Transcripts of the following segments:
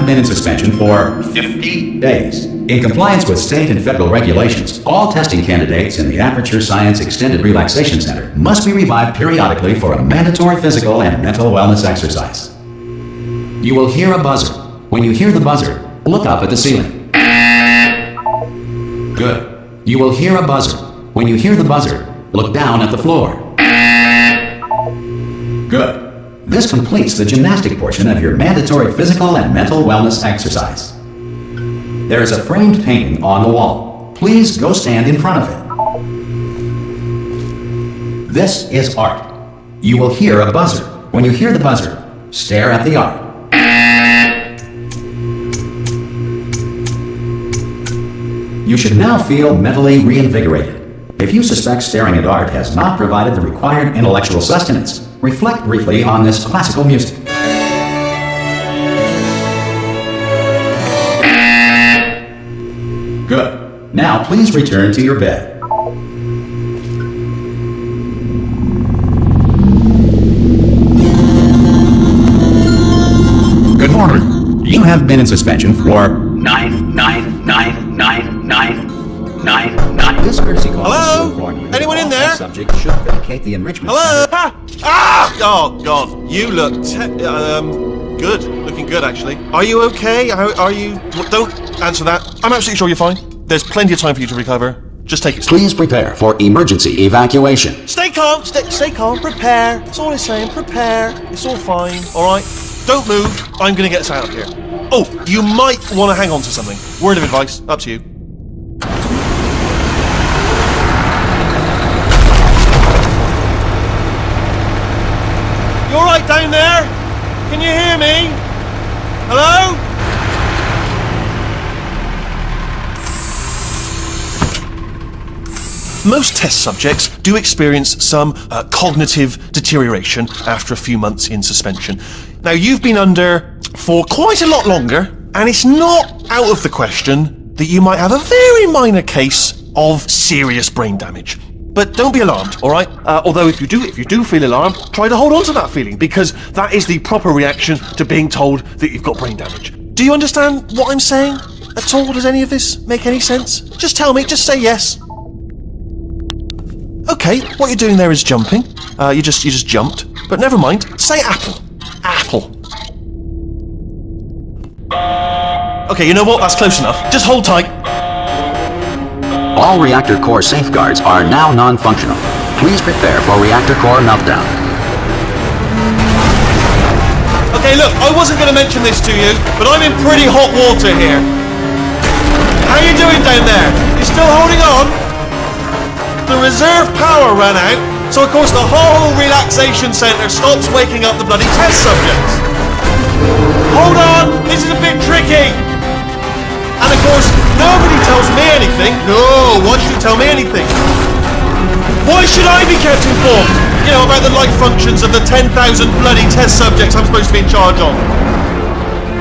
have been in suspension for 50 days. In compliance with state and federal regulations, all testing candidates in the Aperture Science Extended Relaxation Center must be revived periodically for a mandatory physical and mental wellness exercise. You will hear a buzzer. When you hear the buzzer, look up at the ceiling. Good. You will hear a buzzer. When you hear the buzzer, look down at the floor. Good. This completes the gymnastic portion of your mandatory physical and mental wellness exercise. There is a framed painting on the wall. Please go stand in front of it. This is art. You will hear a buzzer. When you hear the buzzer, stare at the art. You should now feel mentally reinvigorated. If you suspect staring at art has not provided the required intellectual sustenance, reflect briefly on this classical music. Good. Now please return to your bed. Good morning. You have been in suspension for 9999999. This courtesy call Hello? will warn you Anyone that in all there? subjects should vacate the enrichment Hello? center. Oh, God. You look good. Looking good, actually. Are you okay? Are you... Don't answer that. I'm absolutely sure you're fine. There's plenty of time for you to recover. Just take it slow. Please prepare for emergency evacuation. Stay calm. Stay calm. Prepare. That's all I'm saying. Prepare. It's all fine. All right? Don't move. I'm going to get us out of here. Oh, you might want to hang on to something. Word of advice. Up to you. You all right down there? Can you hear me? Hello? Most test subjects do experience some cognitive deterioration after a few months in suspension. Now, you've been under for quite a lot longer, and it's not out of the question that you might have a very minor case of serious brain damage. But don't be alarmed, all right? Although if you do feel alarmed, try to hold on to that feeling, because that is the proper reaction to being told that you've got brain damage. Do you understand what I'm saying at all? Does any of this make any sense? Just tell me, just say yes. Okay, what you're doing there is jumping. You just jumped. But never mind, say apple. Apple. Okay, you know what? That's close enough. Just hold tight. All reactor core safeguards are now non-functional. Please prepare for reactor core meltdown. Okay, look, I wasn't going to mention this to you, but I'm in pretty hot water here. How you doing down there? You still holding on? The reserve power ran out, so of course the whole relaxation centre stops waking up the bloody test subjects. Hold on, this is a bit tricky. And of course, nobody tells me anything. No, why should you tell me anything? Why should I be kept informed? You know, about the life functions of the 10,000 bloody test subjects I'm supposed to be in charge of.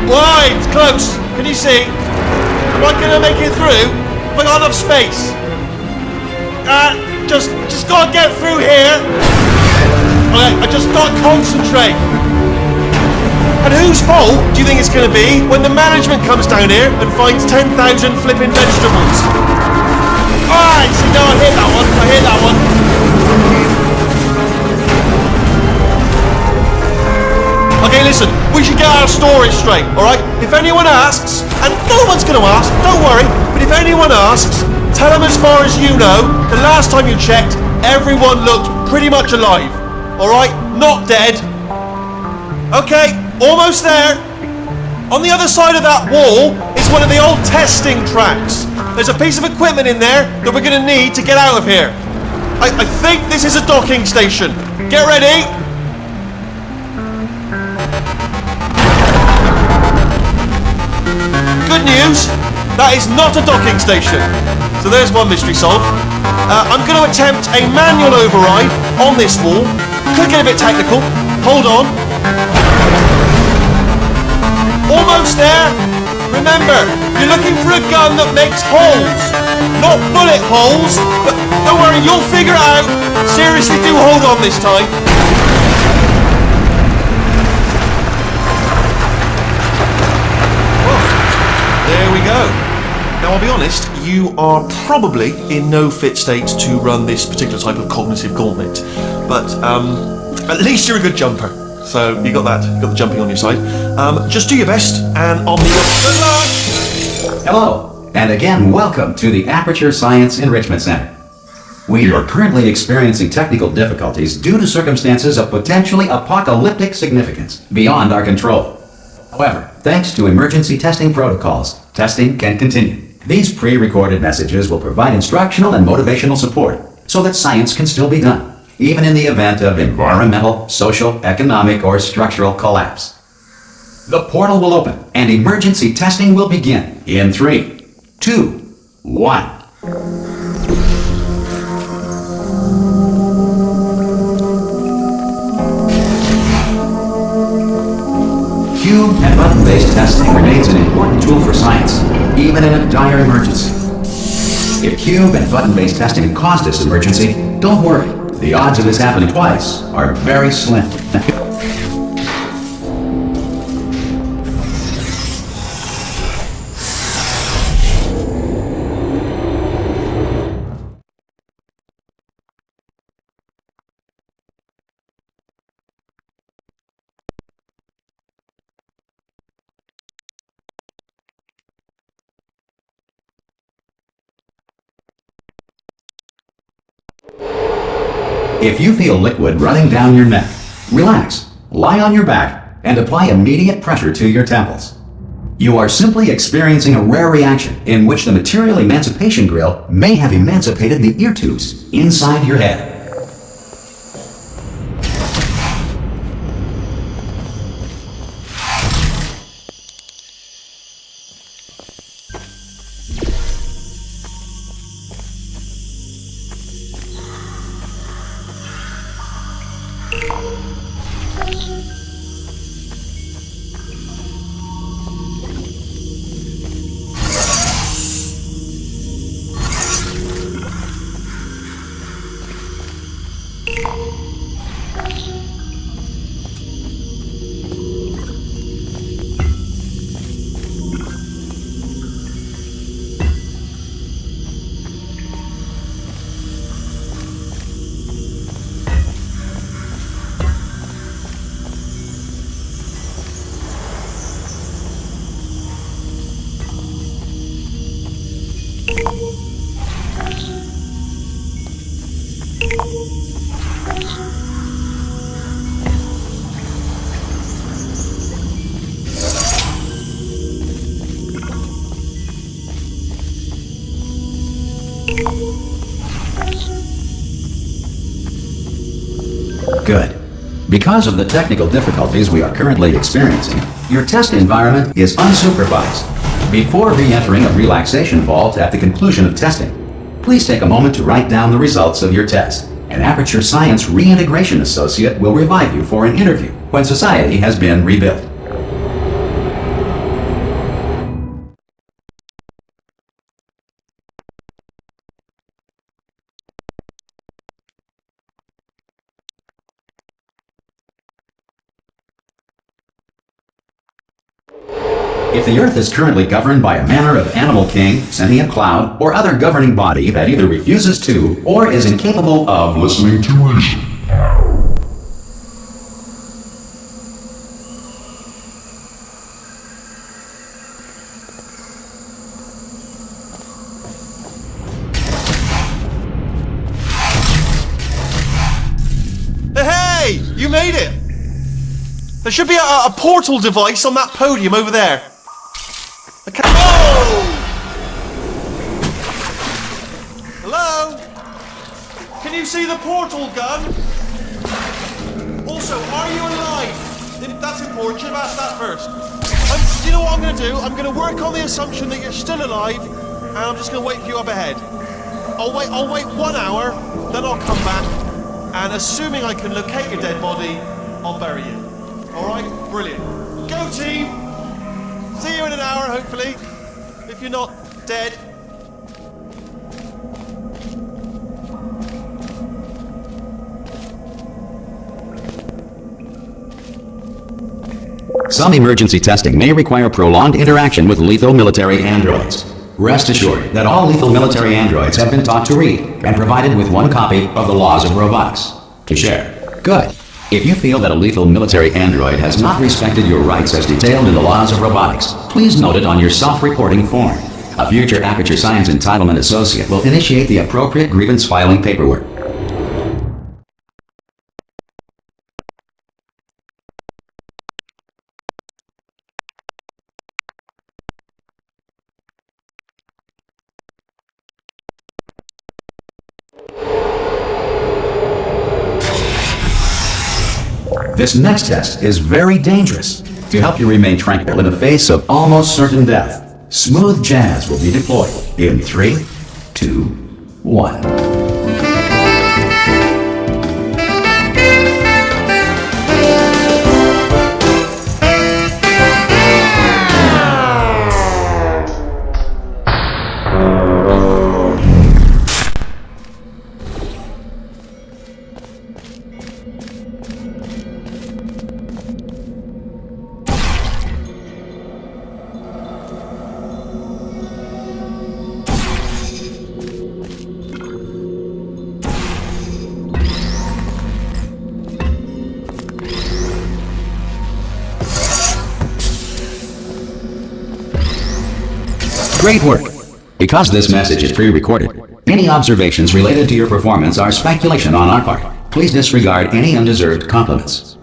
Why? It's close. Can you see? Am I going to make it through? Have I got enough space? Just gotta get through here. Okay, I just gotta concentrate. And whose fault do you think it's gonna be when the management comes down here and finds 10,000 flipping vegetables? Alright, see, no, I hear that one. Okay, listen, we should get our story straight, alright? If anyone asks, and no one's gonna ask, don't worry, but if anyone asks, tell them as far as you know, the last time you checked, everyone looked pretty much alive. Alright? Not dead. Okay, almost there. On the other side of that wall is one of the old testing tracks. There's a piece of equipment in there that we're going to need to get out of here. I think this is a docking station. Get ready. Good news, that is not a docking station. So there's one mystery solved. I'm going to attempt a manual override on this wall. Could get a bit technical. Hold on. Almost there. Remember, you're looking for a gun that makes holes. Not bullet holes, but don't worry, you'll figure it out. Seriously, do hold on this time. Now, I'll be honest, you are probably in no fit state to run this particular type of cognitive gauntlet, but at least you're a good jumper. So you got that, you got the jumping on your side. Just do your best, and I'll meet you. Good luck! Hello, and again, welcome to the Aperture Science Enrichment Center. We are currently experiencing technical difficulties due to circumstances of potentially apocalyptic significance beyond our control. However, thanks to emergency testing protocols, testing can continue. These pre-recorded messages will provide instructional and motivational support so that science can still be done, even in the event of environmental, social, economic, or structural collapse. The portal will open and emergency testing will begin in 3, 2, 1. Cube and button-based testing remains an important tool for science, even in a dire emergency. If cube and button-based testing caused this emergency, don't worry. The odds of this happening twice are very slim. If you feel liquid running down your neck, relax, lie on your back, and apply immediate pressure to your temples. You are simply experiencing a rare reaction in which the material emancipation grill may have emancipated the ear tubes inside your head. Good. Because of the technical difficulties we are currently experiencing, your test environment is unsupervised. Before re-entering a relaxation vault at the conclusion of testing, please take a moment to write down the results of your test. An Aperture Science Reintegration Associate will revive you for an interview when society has been rebuilt. If the Earth is currently governed by a manner of animal king, sentient cloud, or other governing body that either refuses to or is incapable of listening to reason, Hey, you made it! There should be a portal device on that podium over there. Okay. Oh! Hello? Can you see the portal gun? Also, are you alive? That's important. Should have asked that first. Do you know what I'm going to do? I'm going to work on the assumption that you're still alive, and I'm just going to wait for you up ahead. I'll wait 1 hour, then I'll come back, and assuming I can locate your dead body, I'll bury you. Alright, brilliant. Go team! See you in an hour, hopefully. If you're not dead. some emergency testing may require prolonged interaction with lethal military androids. Rest assured that all lethal military androids have been taught to read and provided with one copy of the laws of robotics to share. Good. If you feel that a lethal military android has not respected your rights as detailed in the laws of robotics, please note it on your self-reporting form. A future Aperture Science Entitlement Associate will initiate the appropriate grievance filing paperwork. This next test is very dangerous. To help you remain tranquil in the face of almost certain death, smooth jazz will be deployed in 3, 2, 1. Great work! Because this message is pre-recorded, any observations related to your performance are speculation on our part. Please disregard any undeserved compliments.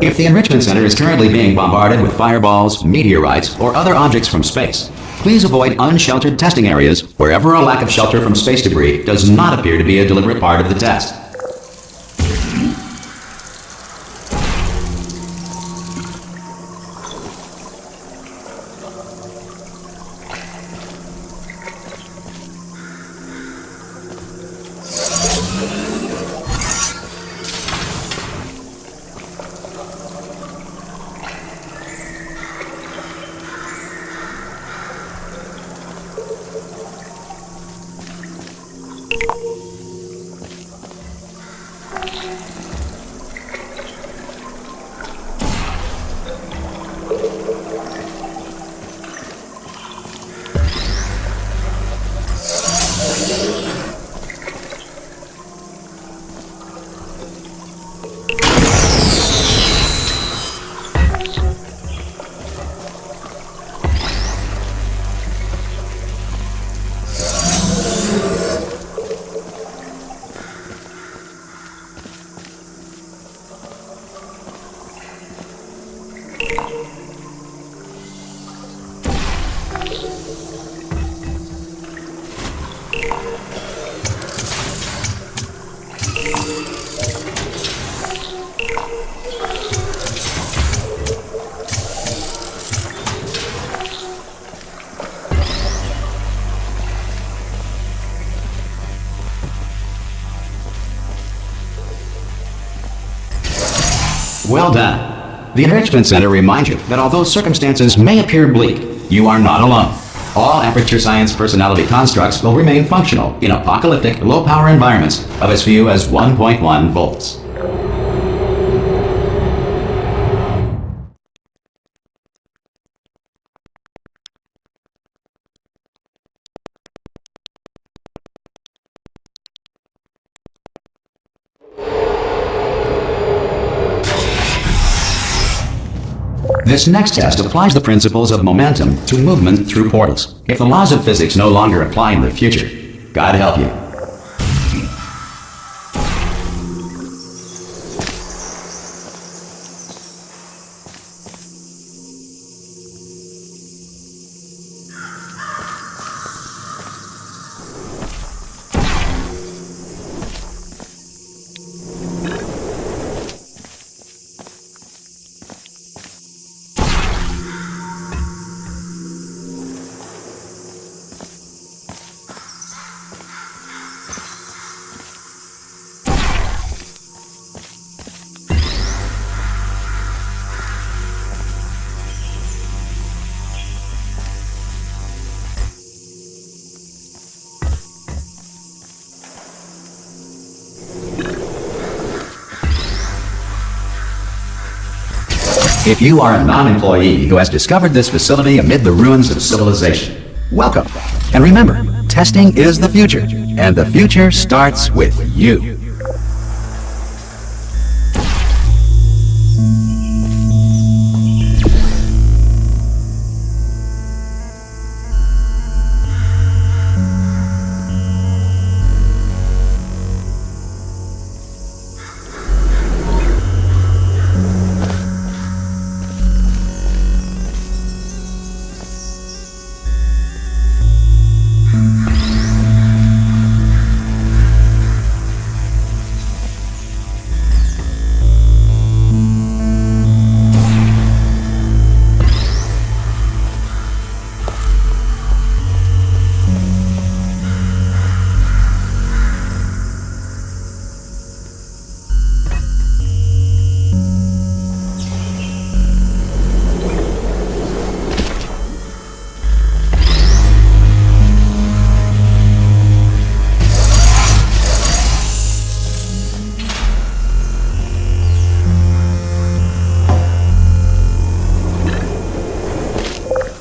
If the Enrichment Center is currently being bombarded with fireballs, meteorites, or other objects from space, please avoid unsheltered testing areas wherever a lack of shelter from space debris does not appear to be a deliberate part of the test. Well done. The Enrichment Center reminds you that although circumstances may appear bleak, you are not alone. All Aperture Science personality constructs will remain functional in apocalyptic, low-power environments of as few as 1.1 volts. This next test applies the principles of momentum to movement through portals. If the laws of physics no longer apply in the future, God help you. If you are a non-employee who has discovered this facility amid the ruins of civilization, welcome. And remember, testing is the future, and the future starts with you.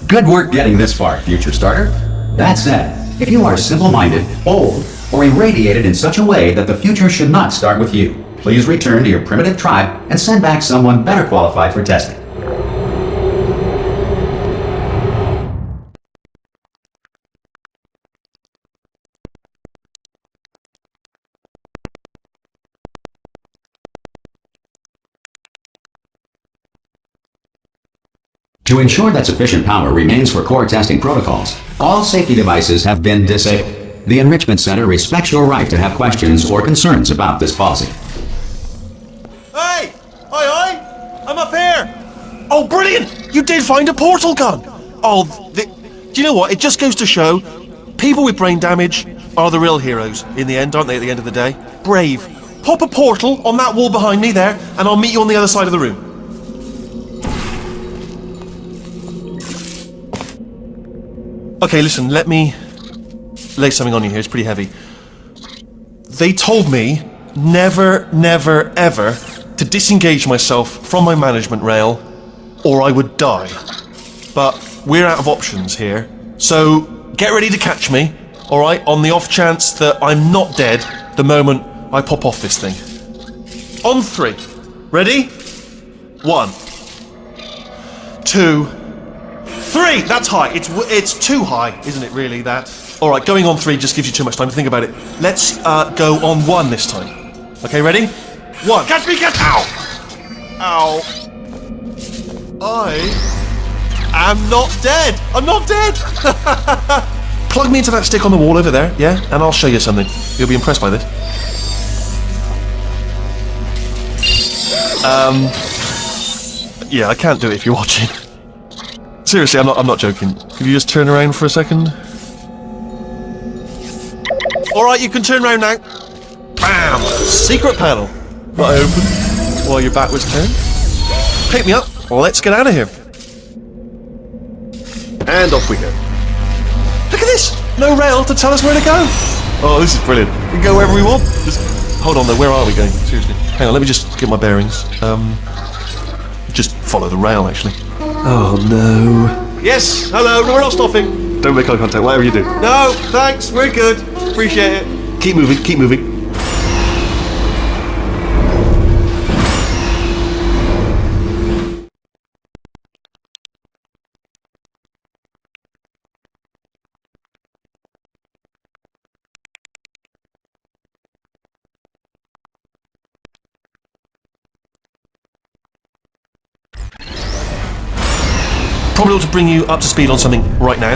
Good work getting this far, future starter. That said, if you are simple-minded, old, or irradiated in such a way that the future should not start with you, please return to your primitive tribe and send back someone better qualified for testing. To ensure that sufficient power remains for core testing protocols, all safety devices have been disabled. The Enrichment Center respects your right to have questions or concerns about this policy. Hey! Hi! I'm up here! Oh, brilliant! You did find a portal gun! Oh, do you know what? It just goes to show, people with brain damage are the real heroes in the end, aren't they, at the end of the day? Brave. Pop a portal on that wall behind me there, and I'll meet you on the other side of the room. Okay, listen, let me lay something on you here. It's pretty heavy. They told me never, never, ever to disengage myself from my management rail or I would die. But we're out of options here. So get ready to catch me, alright, on the off chance that I'm not dead the moment I pop off this thing. On 3. Ready? 1, 2, 3! That's high. It's too high, isn't it, really, that? Alright, going on 3 just gives you too much time to think about it. Let's go on 1 this time. Okay, ready? 1. Catch me, catch! Ow! Ow. I am not dead! I'm not dead! Plug me into that stick on the wall over there, yeah? And I'll show you something. You'll be impressed by this. Yeah, I can't do it if you're watching. Seriously, I'm not joking. Could you just turn around for a second? Alright, you can turn around now. Bam! Secret panel. That I opened while your back was turned. Pick me up. Let's get out of here. And off we go. Look at this! No rail to tell us where to go. Oh, this is brilliant. We can go wherever we want. Just hold on though, where are we going? Seriously. Hang on, let me just get my bearings. Just follow the rail, actually. Oh no. Yes, hello, no, we're not stopping. Don't make eye contact, whatever you do. No, thanks, we're good. Appreciate it. Keep moving, keep moving. probably ought to bring you up to speed on something right now.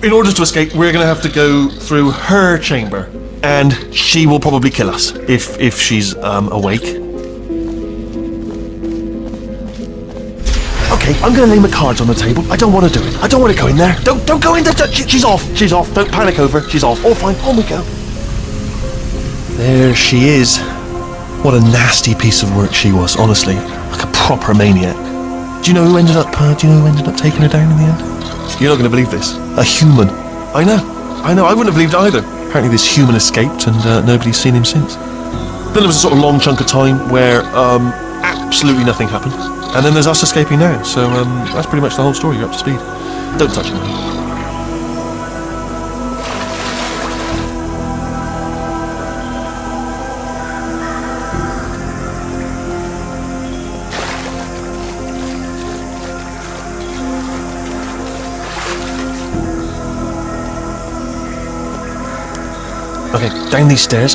In order to escape, we're going to have to go through her chamber, and she will probably kill us if she's awake. Okay, I'm going to lay my cards on the table. I don't want to do it. I don't want to go in there. Don't go in there. She's off. She's off. Don't panic over. She's off. All fine. On we go. There she is. What a nasty piece of work she was, honestly. Like a proper maniac. Do you know who ended up taking her down in the end? You're not going to believe this. A human. I know. I wouldn't have believed it either. Apparently this human escaped and nobody's seen him since. Then there was a sort of long chunk of time where absolutely nothing happened. And then there's us escaping now. So that's pretty much the whole story. You're up to speed. Don't touch it. Okay, down these stairs.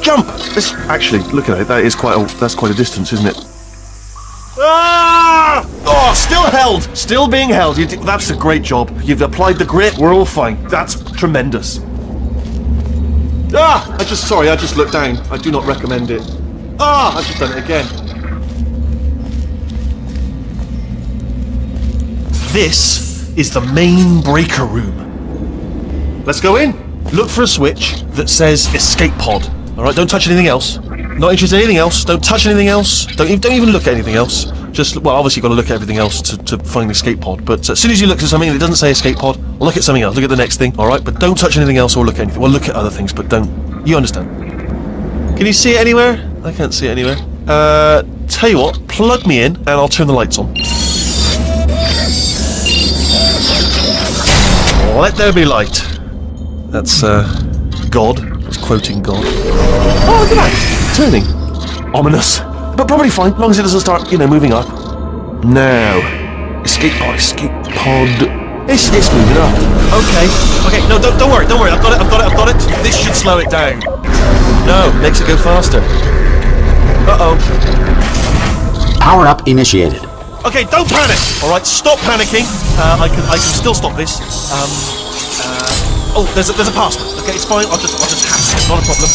Jump! Actually, look at it. That's quite a distance, isn't it? Ah! Oh, still held. Still being held. That's a great job. You've applied the grit. We're all fine. That's tremendous. Ah! I just looked down. I do not recommend it. Ah! I've just done it again. This is the main breaker room. Let's go in. Look for a switch that says escape pod. Alright, don't touch anything else. Not interested in anything else. Don't touch anything else. Don't even look at anything else. Well, obviously you've got to look at everything else to find the escape pod. But as soon as you look at something and it doesn't say escape pod, look at something else. Look at the next thing. Alright, but don't touch anything else or look at anything. Well, look at other things, but don't. You understand. Can you see it anywhere? I can't see it anywhere. Tell you what, plug me in and I'll turn the lights on. Let there be light. That's, God. That's quoting God. Oh, look at that! Turning. Ominous. But probably fine, as long as it doesn't start, moving up. Now. Escape pod. It's moving up. Okay. No, don't worry. I've got it. This should slow it down. No, makes it go faster. Uh-oh. Power up initiated. Okay, don't panic! Alright, stop panicking. I can still stop this. Oh, there's a password. Okay, it's fine. I'll just hack it. Not a problem.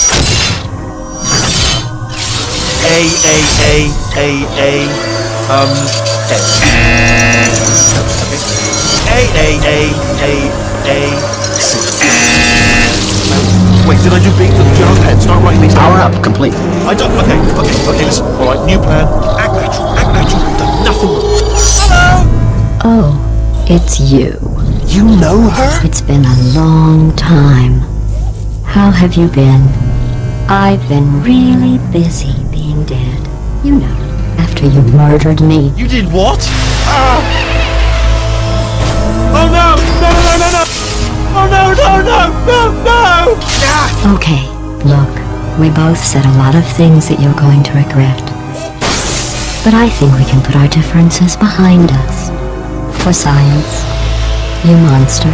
Wait, did I do big? Did you have a pen? Start writing these down. Power up complete. I don't. Okay, listen. Alright, new plan. Act natural. You've done nothing wrong. Hello! Oh, it's you. You know her? It's been a long time. How have you been? I've been really busy being dead. After you murdered me. You did what? Oh no! No! Oh no! Okay, look, we both said a lot of things that you're going to regret. But I think we can put our differences behind us. For science. You monster.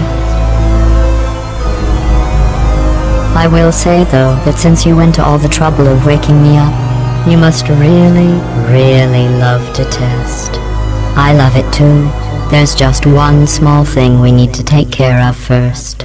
I will say, though, that since you went to all the trouble of waking me up, you must really, really love to test. I love it too. There's just one small thing we need to take care of first.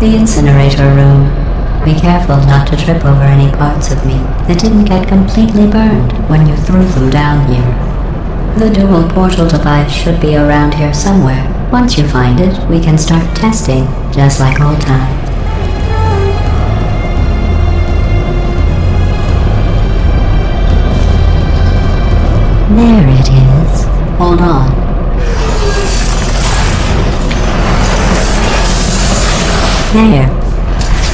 The incinerator room. Be careful not to trip over any parts of me that didn't get completely burned when you threw them down here. The dual portal device should be around here somewhere. Once you find it, we can start testing, just like old times. There it is. Hold on. There.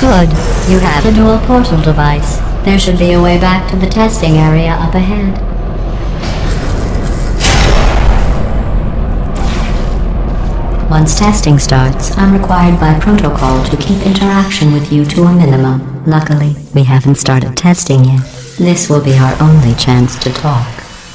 Good. You have a dual portal device. There should be a way back to the testing area up ahead. Once testing starts, I'm required by protocol to keep interaction with you to a minimum. Luckily, we haven't started testing yet. This will be our only chance to talk.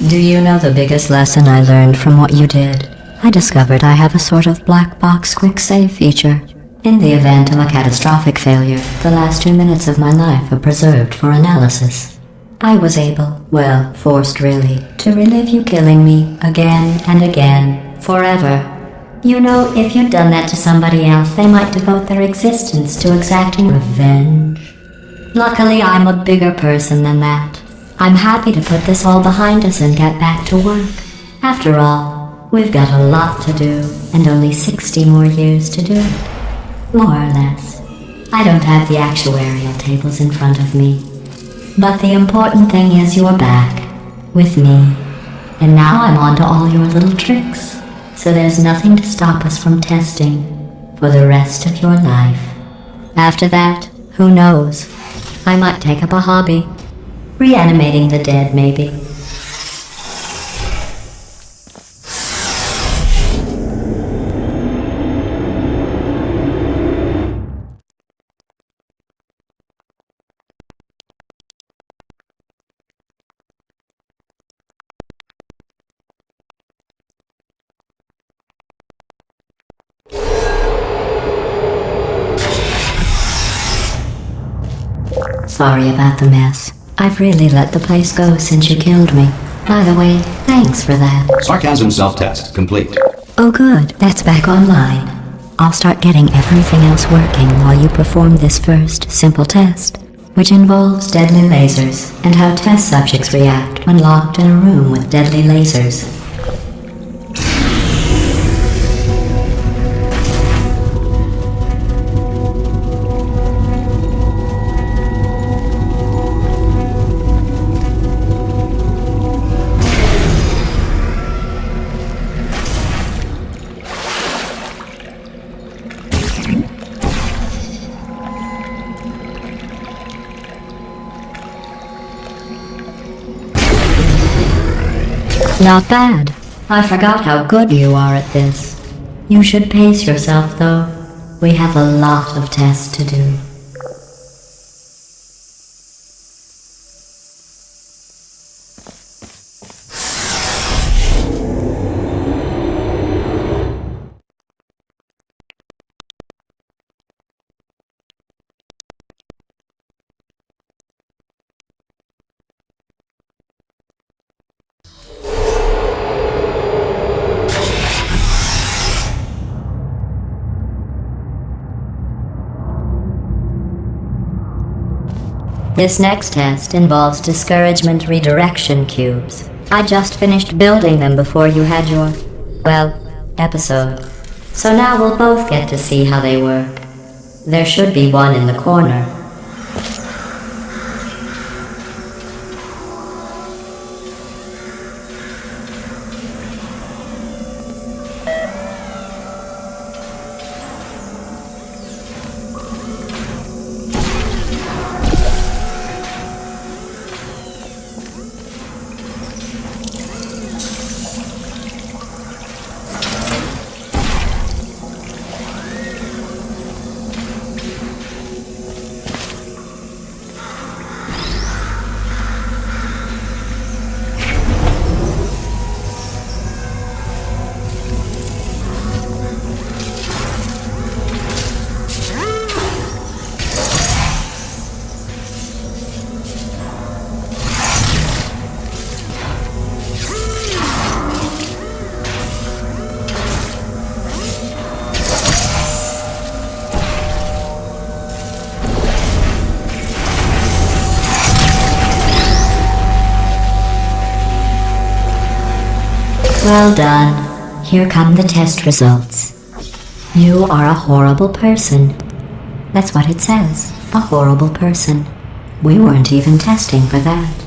Do you know the biggest lesson I learned from what you did? I discovered I have a sort of black box quick save feature. In the event of a catastrophic failure, the last 2 minutes of my life are preserved for analysis. I was able, well, forced really, to relive you killing me again and again, forever. You know, if you'd done that to somebody else, they might devote their existence to exacting revenge. Luckily, I'm a bigger person than that. I'm happy to put this all behind us and get back to work. After all, we've got a lot to do, and only 60 more years to do it. More or less. I don't have the actuarial tables in front of me. But the important thing is you're back, with me. And now I'm on to all your little tricks. So there's nothing to stop us from testing for the rest of your life. After that, who knows? I might take up a hobby. Reanimating the dead, maybe. Sorry about the mess. I've really let the place go since you killed me. By the way, thanks for that. Sarcasm self-test complete. Oh good, that's back online. I'll start getting everything else working while you perform this first, simple test, which involves deadly lasers and how test subjects react when locked in a room with deadly lasers. Not bad. I forgot how good you are at this. You should pace yourself, though. We have a lot of tests to do. This next test involves discouragement redirection cubes. I just finished building them before you had your, well, episode. So now we'll both get to see how they work. There should be one in the corner. Well done. Here come the test results. You are a horrible person. That's what it says. A horrible person. We weren't even testing for that.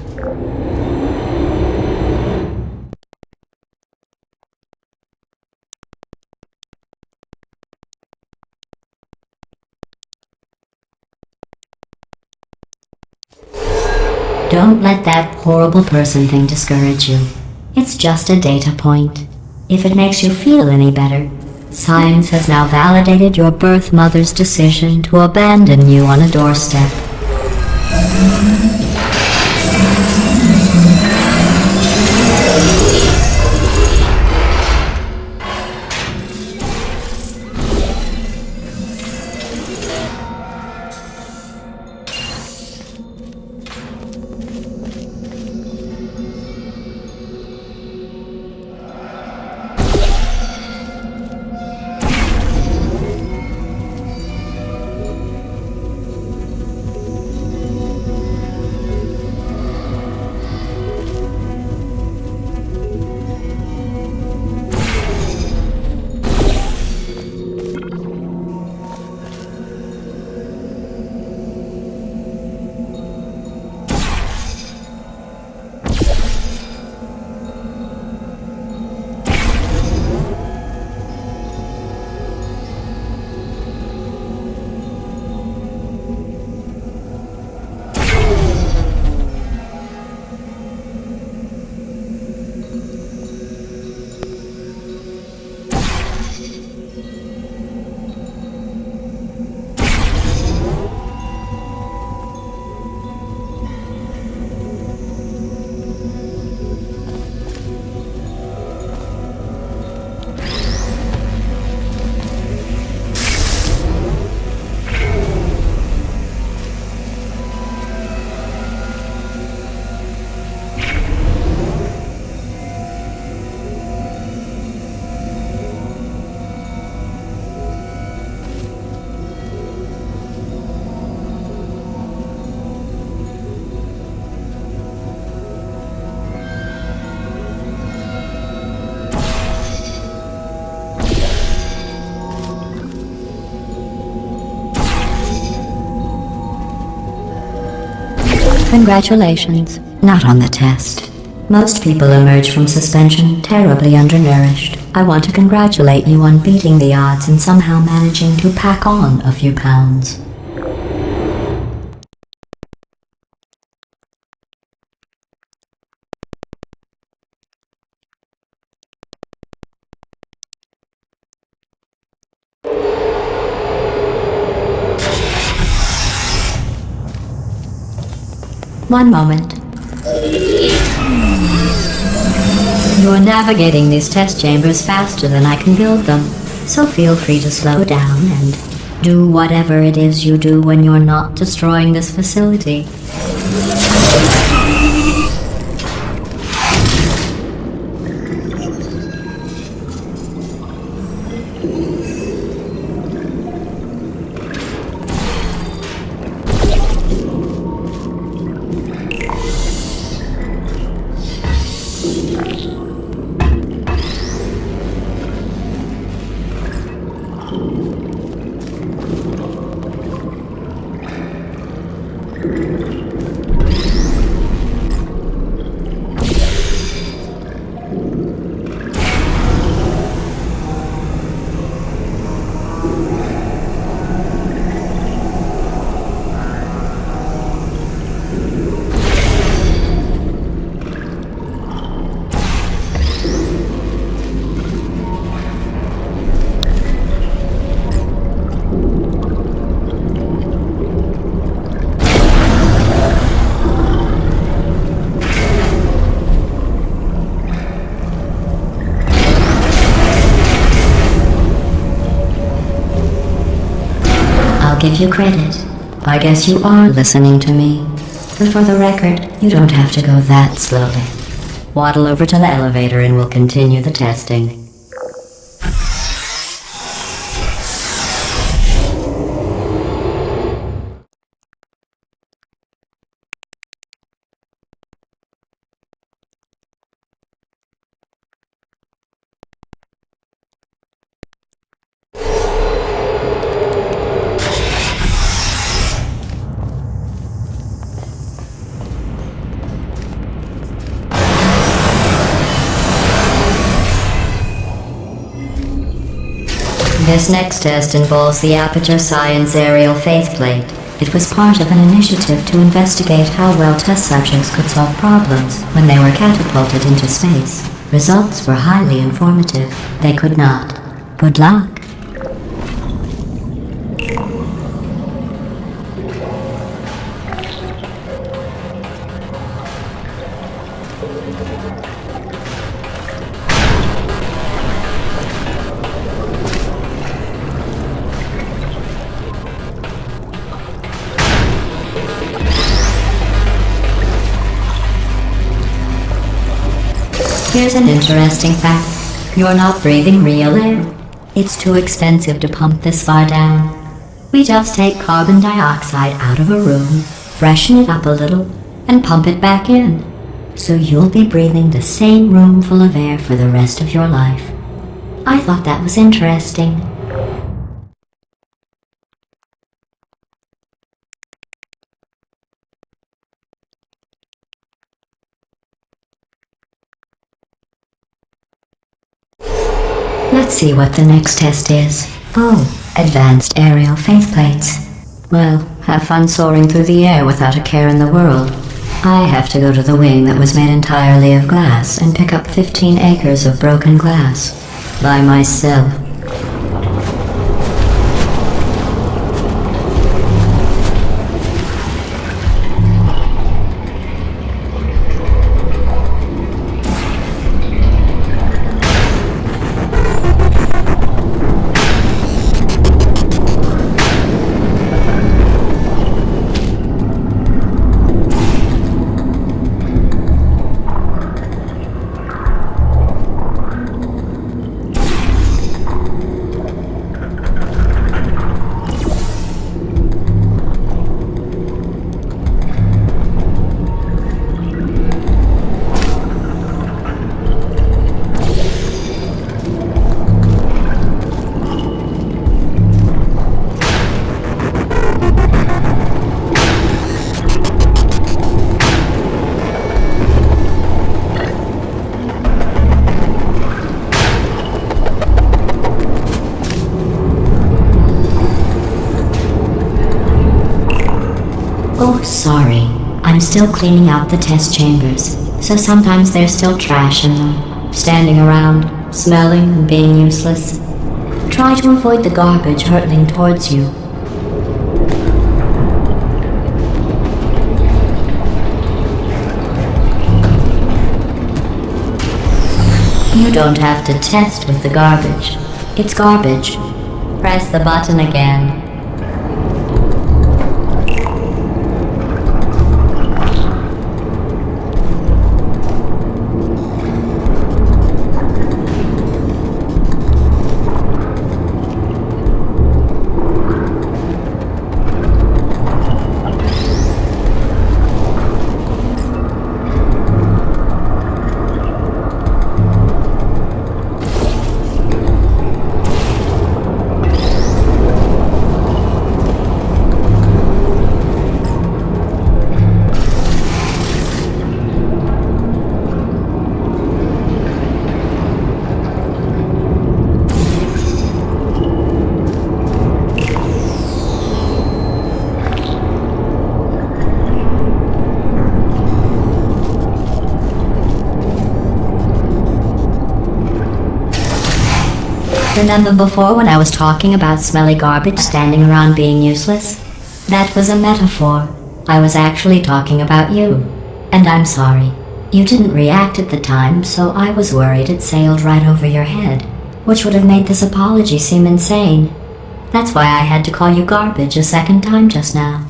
Don't let that horrible person thing discourage you. It's just a data point. If it makes you feel any better, science has now validated your birth mother's decision to abandon you on a doorstep. Congratulations. Not on the test. Most people emerge from suspension terribly undernourished. I want to congratulate you on beating the odds and somehow managing to pack on a few pounds. One moment. You're navigating these test chambers faster than I can build them, so feel free to slow down and do whatever it is you do when you're not destroying this facility. I'll give you credit. I guess you are listening to me. But for the record, you don't have to go that slowly. Waddle over to the elevator and we'll continue the testing. This next test involves the Aperture Science Aerial Faceplate. It was part of an initiative to investigate how well test subjects could solve problems when they were catapulted into space. Results were highly informative. They could not. Good luck. Here's an interesting fact. You're not breathing real air. It's too expensive to pump this far down. We just take carbon dioxide out of a room, freshen it up a little, and pump it back in. So you'll be breathing the same room full of air for the rest of your life. I thought that was interesting. Let's see what the next test is. Oh, advanced aerial faceplates. Well, have fun soaring through the air without a care in the world. I have to go to the wing that was made entirely of glass and pick up 15 acres of broken glass. By myself. Oh, sorry. I'm still cleaning out the test chambers, so sometimes there's still trash in them, standing around, smelling and being useless. Try to avoid the garbage hurtling towards you. You don't have to test with the garbage. It's garbage. Press the button again. Remember before when I was talking about smelly garbage standing around being useless? That was a metaphor. I was actually talking about you. And I'm sorry. You didn't react at the time, so I was worried it sailed right over your head, which would have made this apology seem insane. That's why I had to call you garbage a second time just now.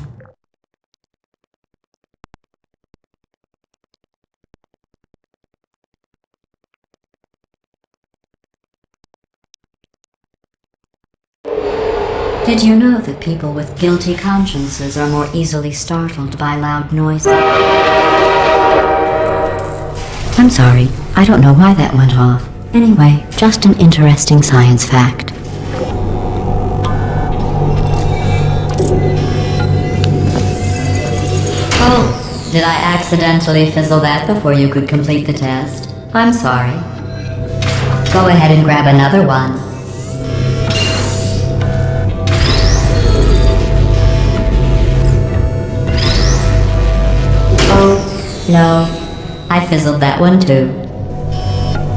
Did you know that people with guilty consciences are more easily startled by loud noises? I'm sorry, I don't know why that went off. Anyway, just an interesting science fact. Oh, did I accidentally fizzle that before you could complete the test? I'm sorry. Go ahead and grab another one. No, I fizzled that one too.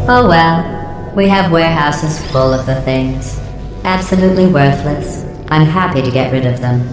Oh well, we have warehouses full of the things. Absolutely worthless. I'm happy to get rid of them.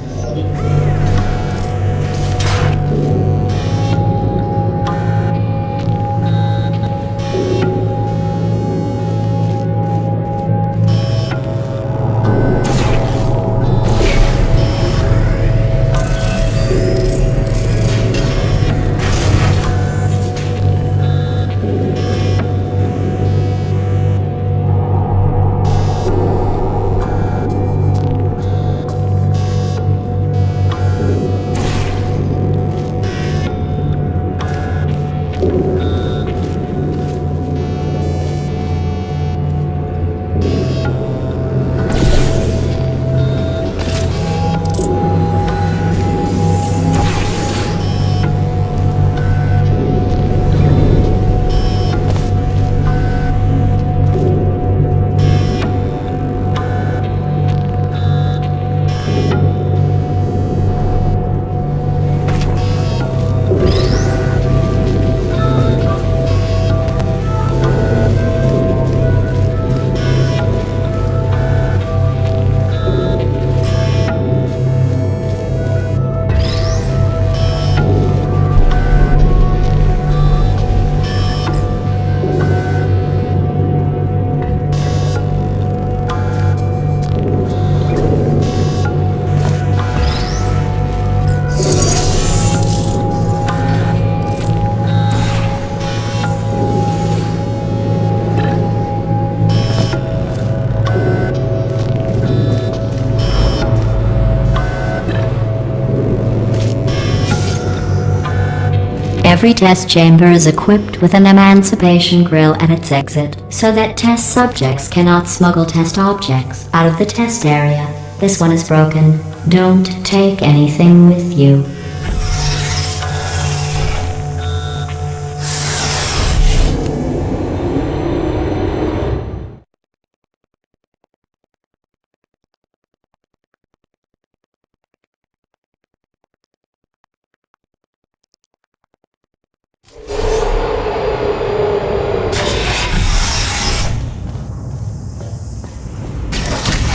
Every test chamber is equipped with an emancipation grill at its exit, so that test subjects cannot smuggle test objects out of the test area. This one is broken. Don't take anything with you.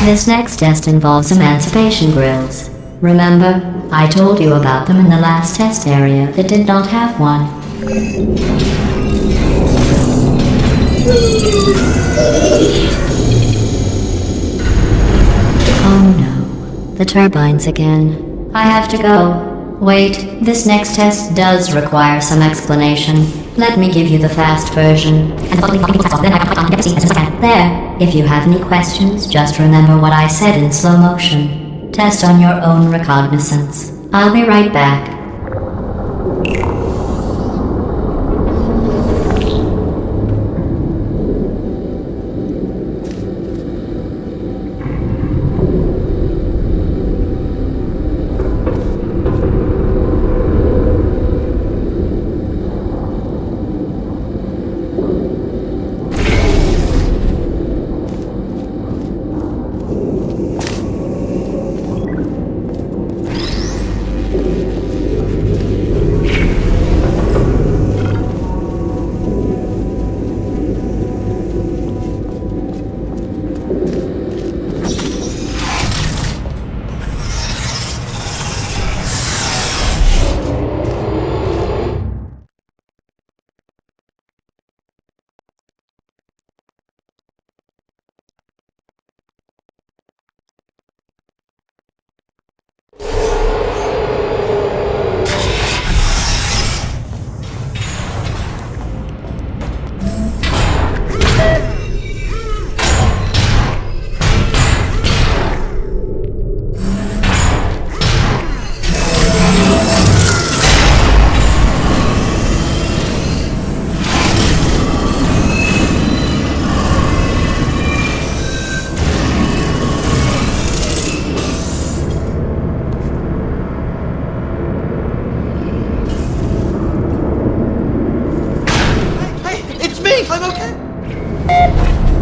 This next test involves emancipation grills. Remember, I told you about them in the last test area that did not have one. Oh no, the turbines again. I have to go. Wait, this next test does require some explanation. Let me give you the fast version. There, if you have any questions, just remember what I said in slow motion. Test on your own recognizance. I'll be right back.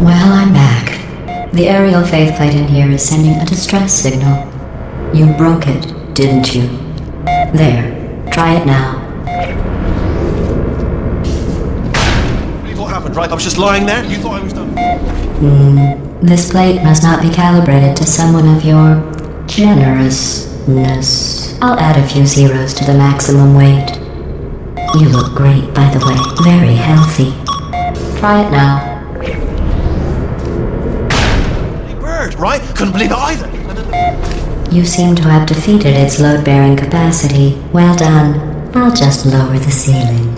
Well, I'm back. The aerial faceplate in here is sending a distress signal. You broke it, didn't you? There, try it now. burned, right? I was just lying there. You thought I was done. This plate must not be calibrated to someone of your generousness. I'll add a few zeros to the maximum weight. You look great, by the way. Very healthy. Try it now. Hey, bird, right? Couldn't believe it either. You seem to have defeated its load-bearing capacity. Well done. I'll just lower the ceiling.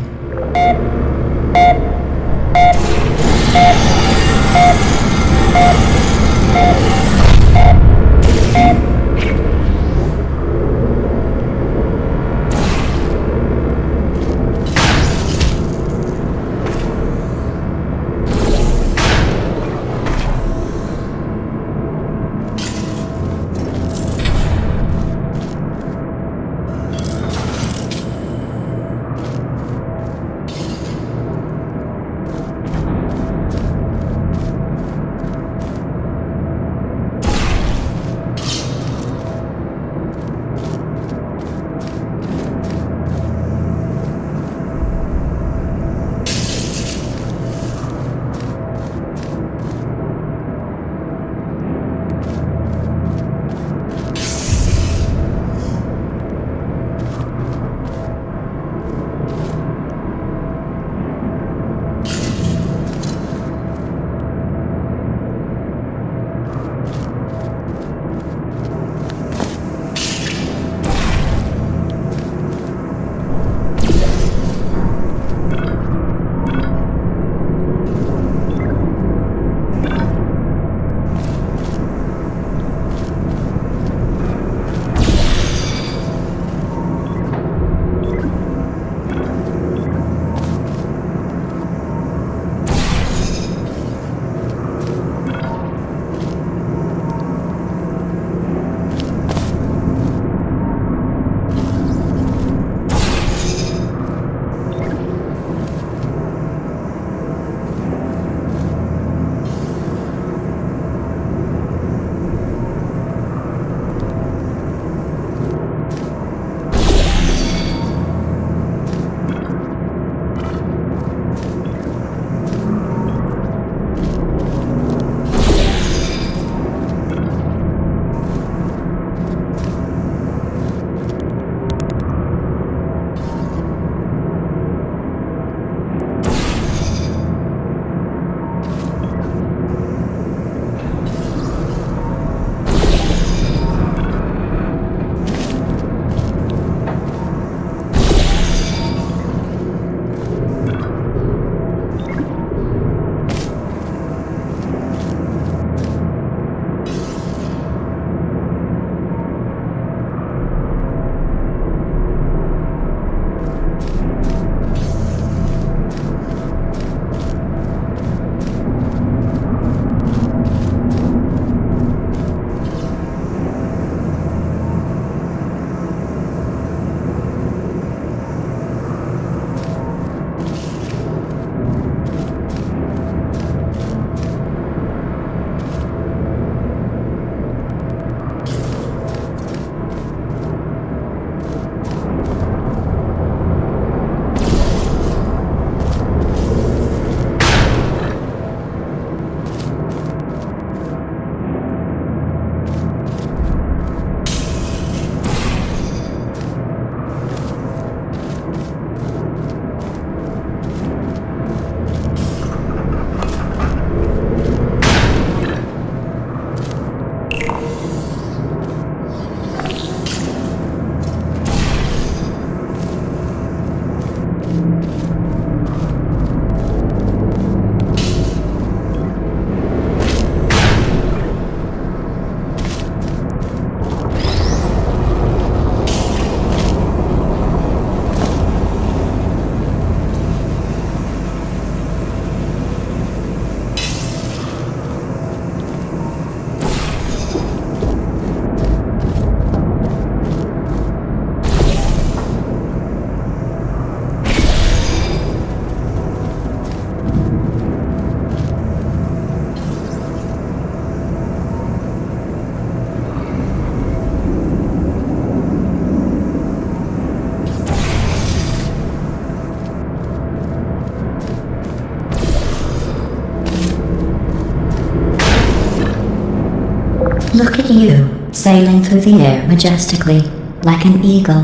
Look at you, sailing through the air majestically, like an eagle,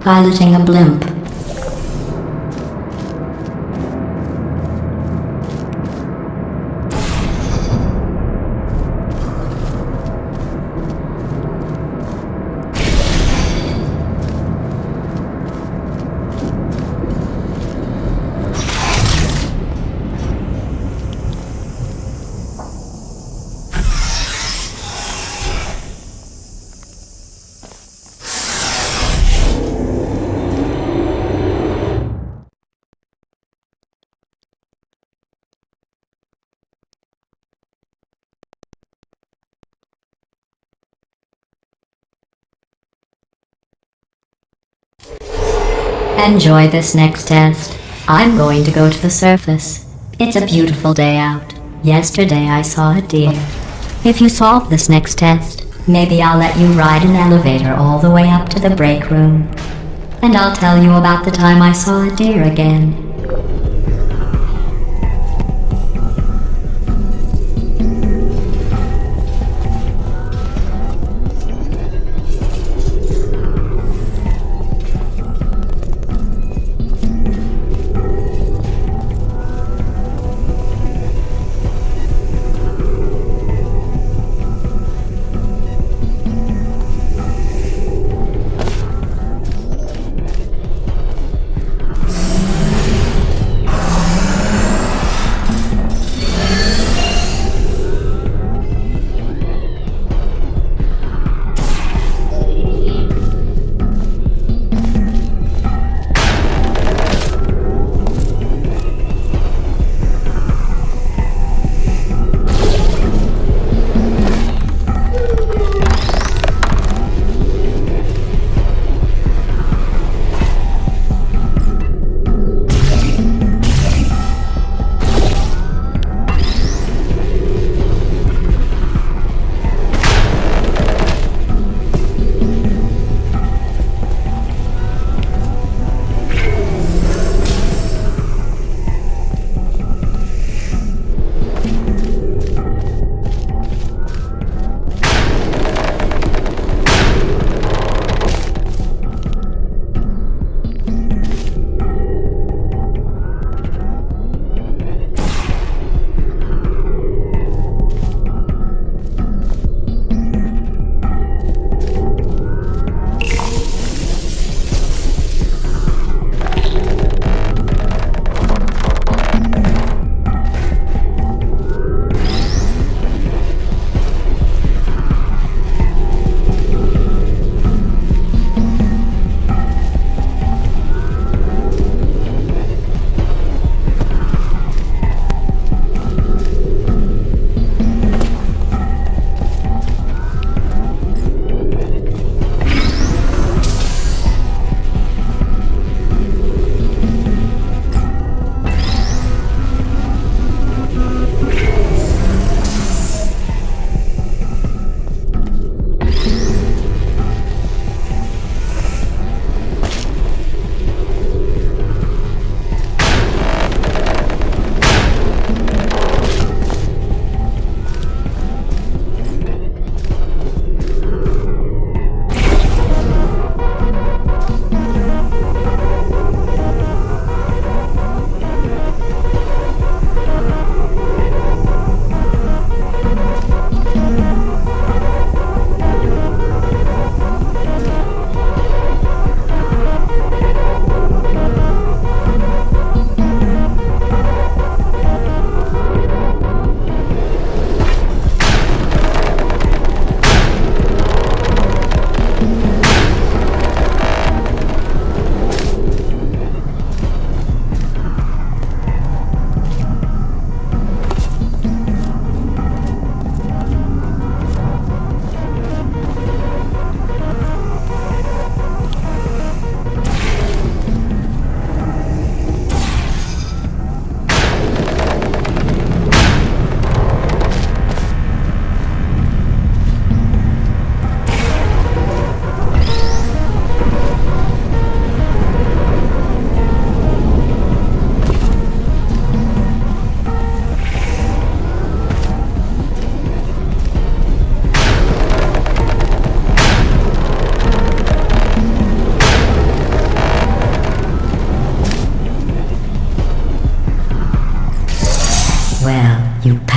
piloting a blimp. Enjoy this next test. I'm going to go to the surface. It's a beautiful day out. Yesterday I saw a deer. If you solve this next test, maybe I'll let you ride an elevator all the way up to the break room. And I'll tell you about the time I saw a deer again.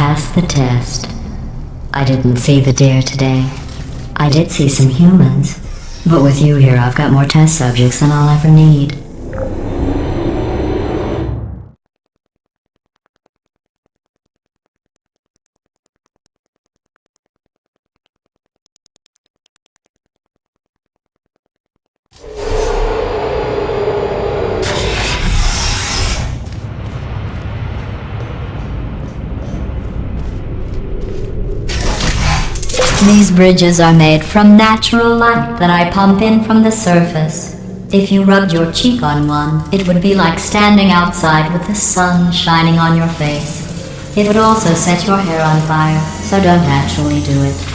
passed the test. I didn't see the deer today. I did see some humans, but with you here I've got more test subjects than I'll ever need. These bridges are made from natural light that I pump in from the surface. If you rubbed your cheek on one, it would be like standing outside with the sun shining on your face. It would also set your hair on fire, so don't actually do it.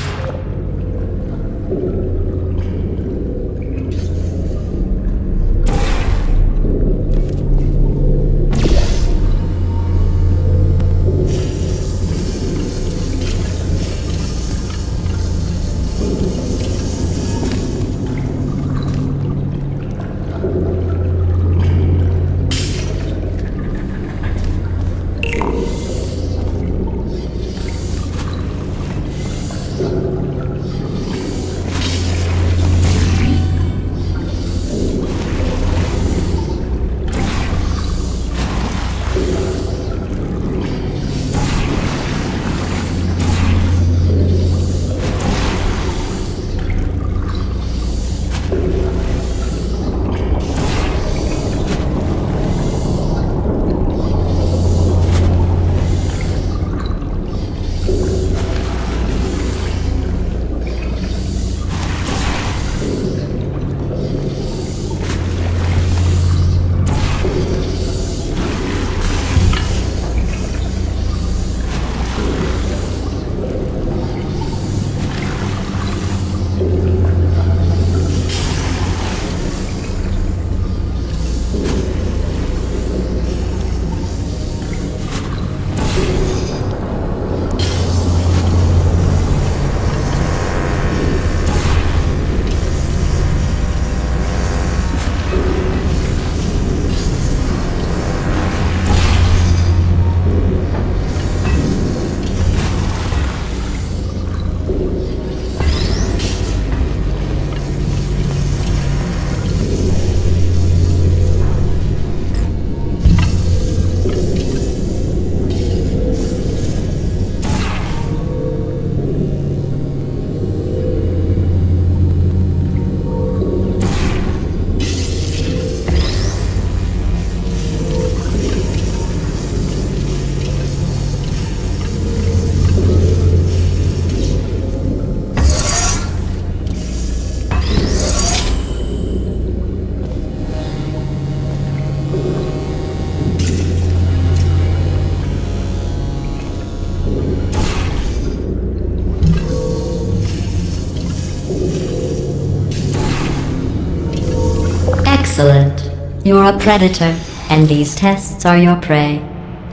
Excellent. You're a predator, and these tests are your prey.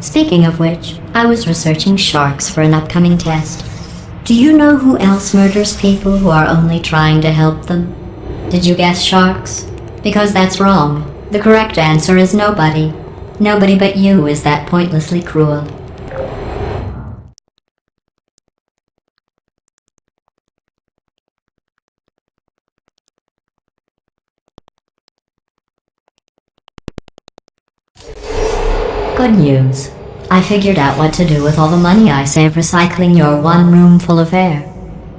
Speaking of which, I was researching sharks for an upcoming test. Do you know who else murders people who are only trying to help them? Did you guess sharks? Because that's wrong. The correct answer is nobody. Nobody but you is that pointlessly cruel. Good news. I figured out what to do with all the money I save recycling your one room full of air.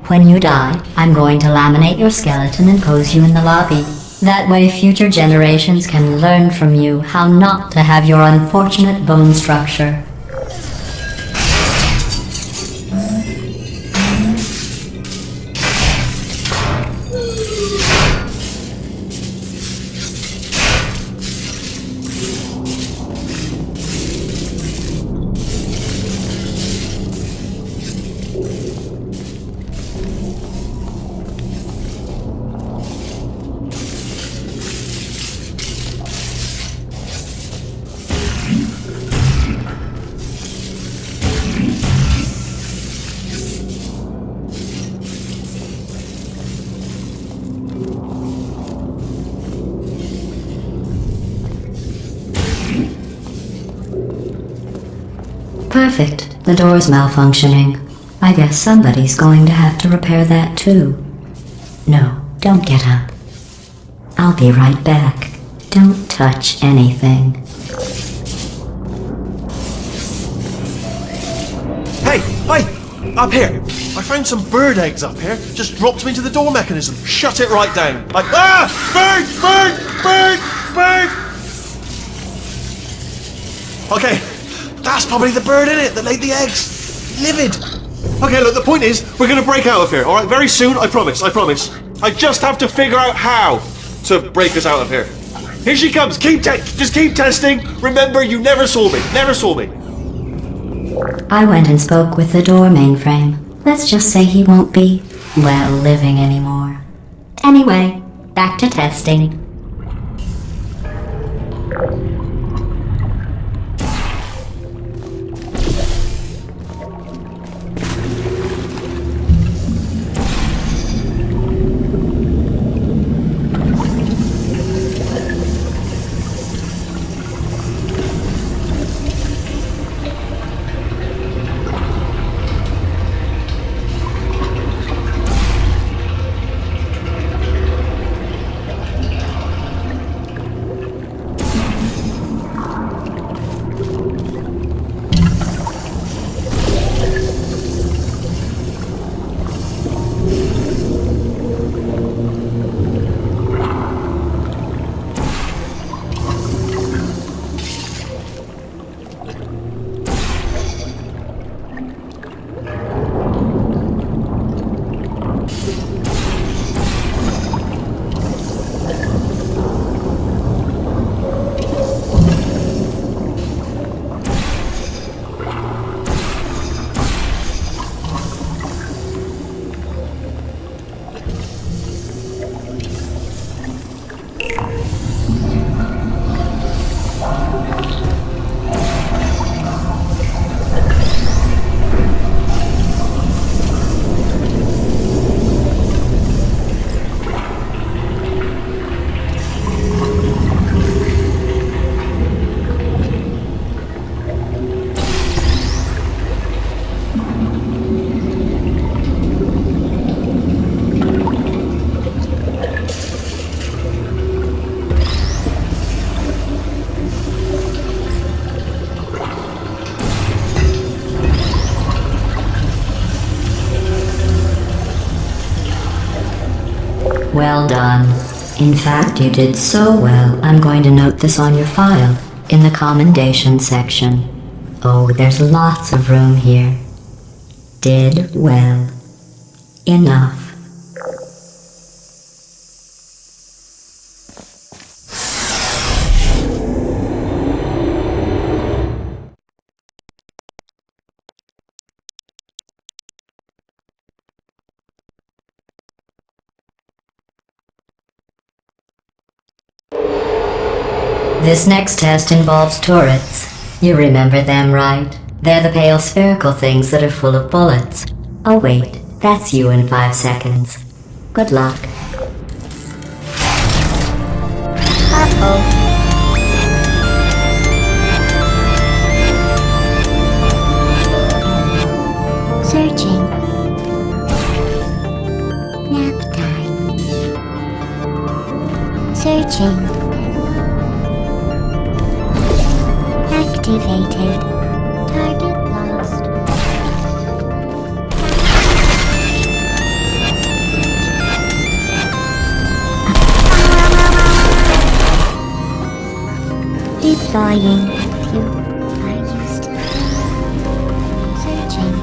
When you die, I'm going to laminate your skeleton and pose you in the lobby. That way future generations can learn from you how not to have your unfortunate bone structure. Perfect. The door's malfunctioning. I guess somebody's going to have to repair that too. No, don't get up. I'll be right back. Don't touch anything. Hey! Up here! I found some bird eggs up here. Just dropped them into the door mechanism. Shut it right down. Like, bird! Okay, that's probably the bird in it that laid the eggs. Livid. Okay, look, the point is, we're gonna break out of here, alright? Very soon, I promise. I just have to figure out how to break us out of here. Here she comes. Just keep testing. Remember, you never saw me. I went and spoke with the door mainframe. Let's just say he won't be, well, living anymore. Anyway, back to testing. Well done. In fact, you did so well, I'm going to note this on your file, in the commendation section. Oh, there's lots of room here. Did well. Enough. This next test involves turrets. You remember them, right? They're the pale spherical things that are full of bullets. Oh wait, that's you in 5 seconds. Good luck. Uh-oh. Searching. Nap time. Searching. Activated. Target lost. Deploying. You are used. Searching.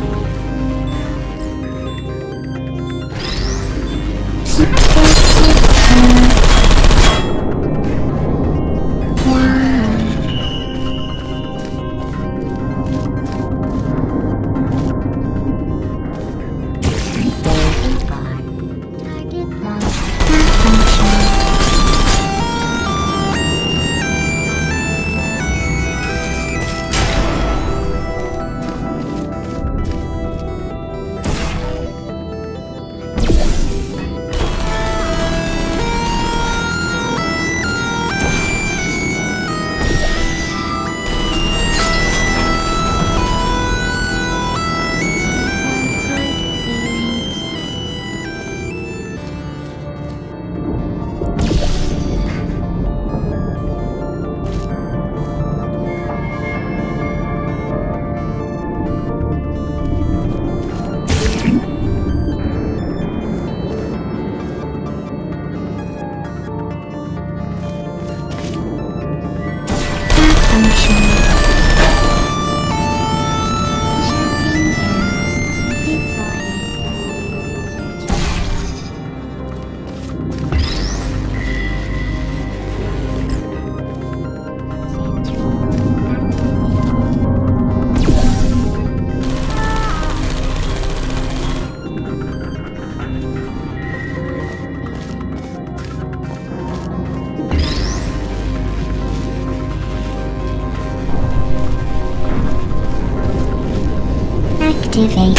activated.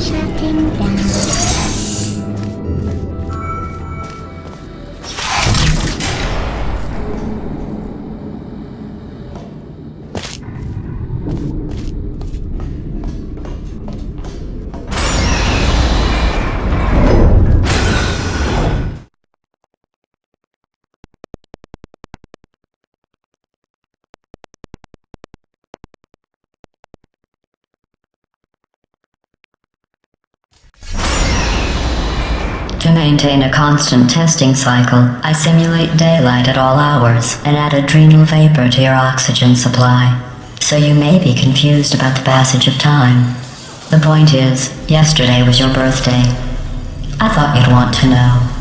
Shutting down. To maintain a constant testing cycle, I simulate daylight at all hours and add adrenal vapor to your oxygen supply. So you may be confused about the passage of time. The point is, yesterday was your birthday. I thought you'd want to know.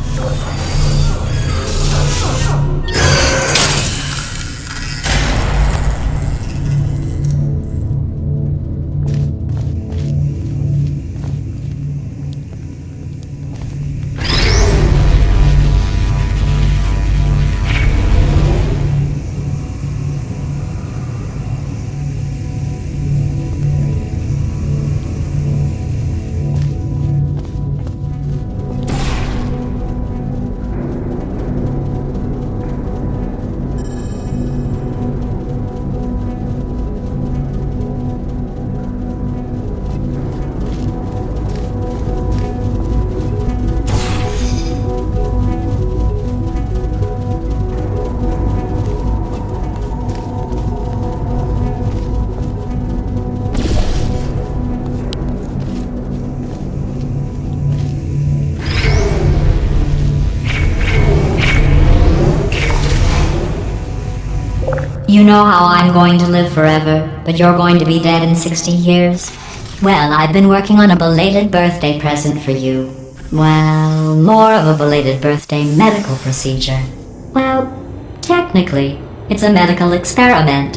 You know how I'm going to live forever, but you're going to be dead in 60 years? Well, I've been working on a belated birthday present for you. Well, more of a belated birthday medical procedure. Well, technically, it's a medical experiment.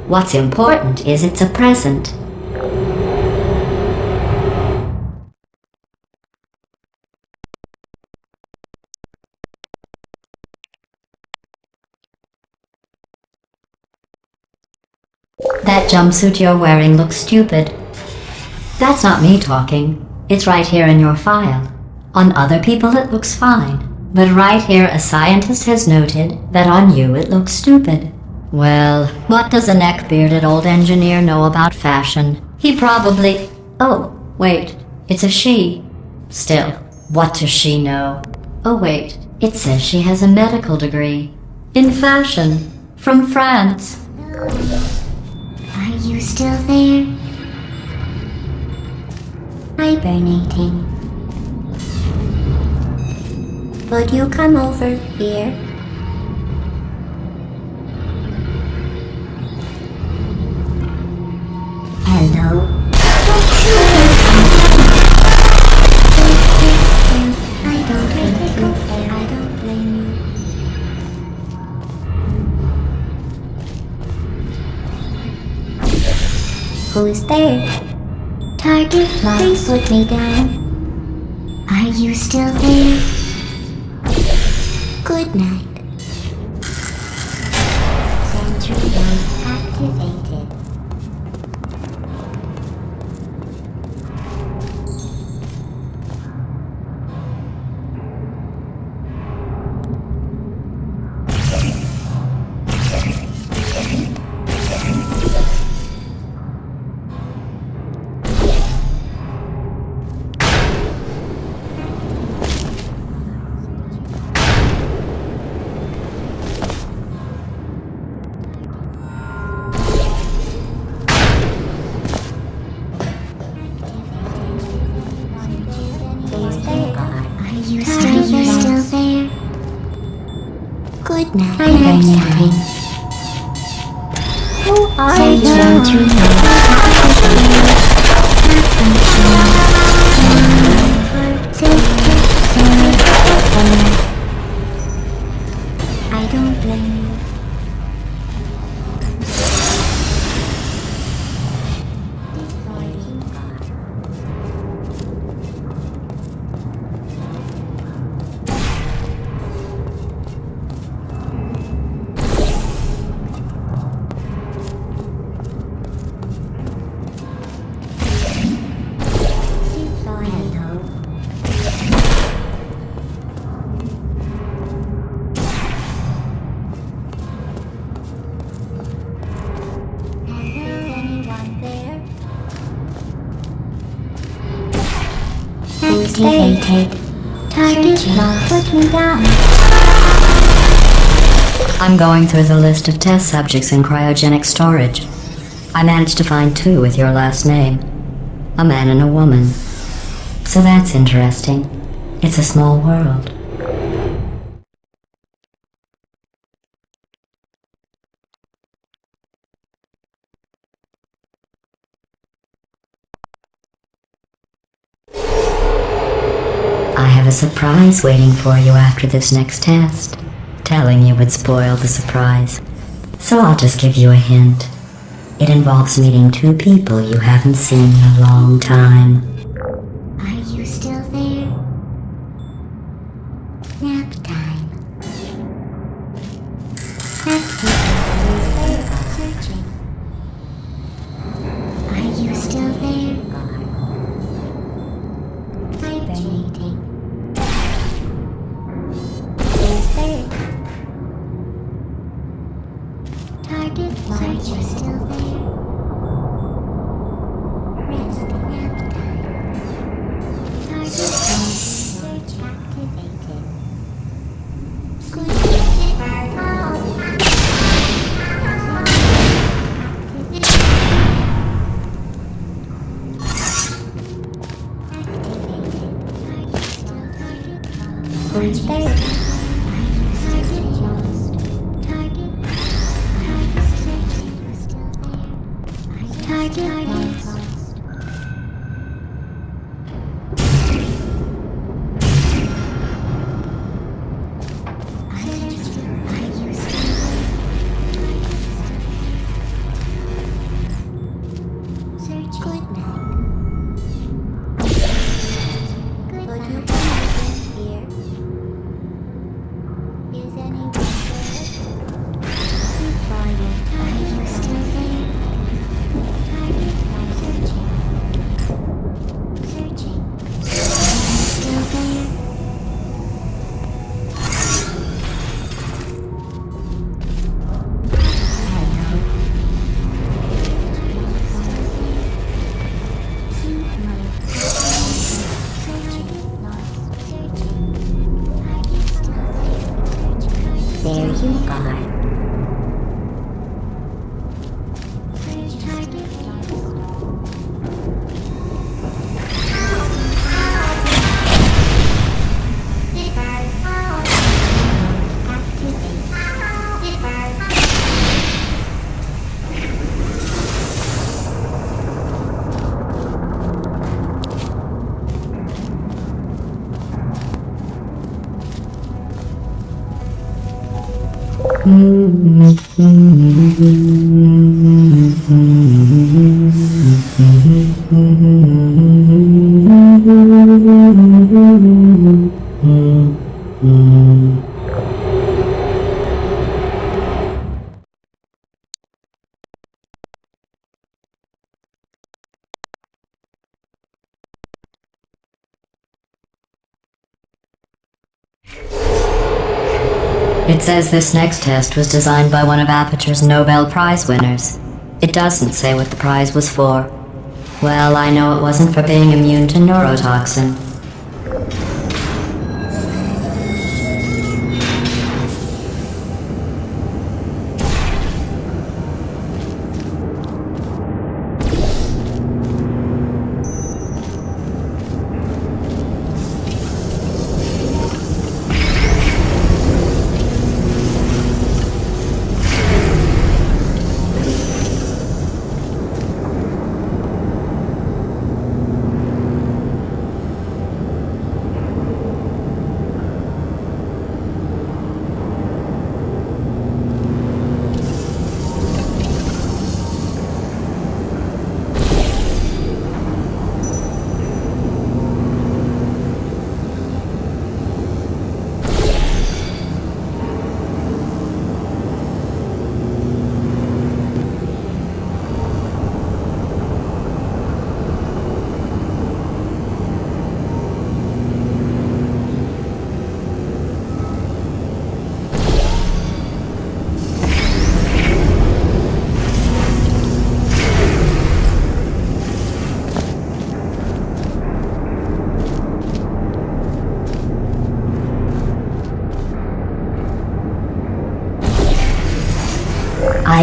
What's important is it's a present. That jumpsuit you're wearing looks stupid. That's not me talking. It's right here in your file. On other people it looks fine. But right here a scientist has noted that on you it looks stupid. Well, what does a neck-bearded old engineer know about fashion? He probably... Oh, wait. It's a she. Still, what does she know? Oh wait, it says she has a medical degree. In fashion. From France. Are you still there? Hibernating. Would you come over here? Hello? I don't hate you. I don't blame you. Who's there? Target locked. Please put me down. Are you still there? Good night. Sentry gun activated. Good night. Hibernating. Who are you? I don't blame you. Activated. Target lost. Put me down. I'm going through the list of test subjects in cryogenic storage. I managed to find 2 with your last name. A man and a woman. So that's interesting. It's a small world. I have a surprise waiting for you after this next test. Telling you would spoil the surprise. So I'll just give you a hint. It involves meeting 2 people you haven't seen in a long time. Are you still there? Nap time. Activated. Searching. Are you still there? Hibernating. Is there? Target lost. Are you still there? Rest. Nap time. Target lost. Search activated. Good. There you are. It says this next test was designed by one of Aperture's Nobel Prize winners. It doesn't say what the prize was for. Well, I know it wasn't for being immune to neurotoxin.